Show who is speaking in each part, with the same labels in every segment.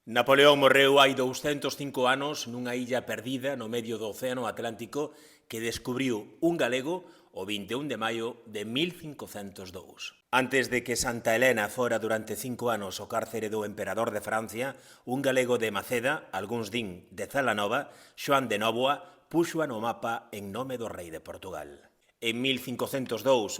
Speaker 1: Napoleón morreu hai 205 anos nunha illa perdida no medio do Océano Atlántico que descubriu un galego o 21 de maio de 1502. Antes de que Santa Helena fora durante 5 anos o cárcere do emperador de Francia, un galego de Maceda, algúns din de Zalanova, Xoán de Nóvoa, púxoa no mapa en nome do rei de Portugal. En 1502,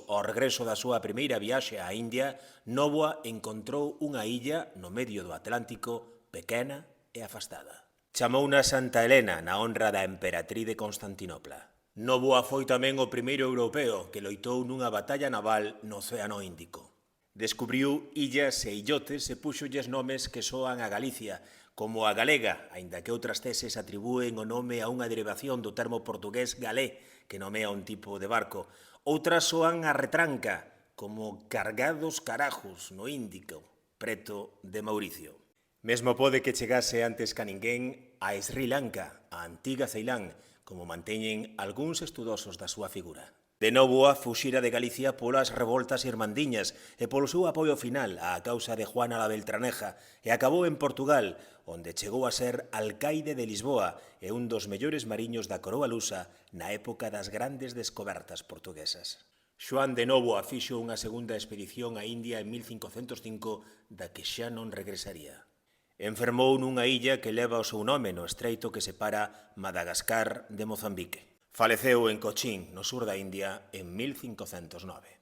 Speaker 1: ao regreso da súa primeira viaxe á India, Nóvoa encontrou unha illa no medio do Atlántico pequena e afastada. Chamouna Santa Helena na honra da emperatriz de Constantinopla. Nóvoa foi tamén o primeiro europeo que loitou nunha batalla naval no Océano Índico. Descubriu illas e illotes e púxolles nomes que soan a Galicia, como a galega, aínda que outras teses atribúen o nome a unha derivación do termo portugués galé, que nomea un tipo de barco. Outras soan a retranca, como cargados carajos no Índico, preto de Mauricio. Mesmo pode que chegase antes ca ninguén a Sri Lanka, a antiga Ceilán, como manteñen algúns estudosos da súa figura. De Nóvoa fuxira de Galicia polas revoltas irmandiñas e polo seu apoio final á causa de Juana la Beltraneja e acabou en Portugal, onde chegou a ser alcaide de Lisboa e un dos mellores mariños da coroa lusa na época das grandes descobertas portuguesas. Xoán de Nóvoa fixo unha segunda expedición á India en 1505 da que xa non regresaría. Enfermou nunha illa que leva o seu nome no estreito que separa Madagascar de Mozambique. Faleceu en Cochín, no sur da India, en 1509.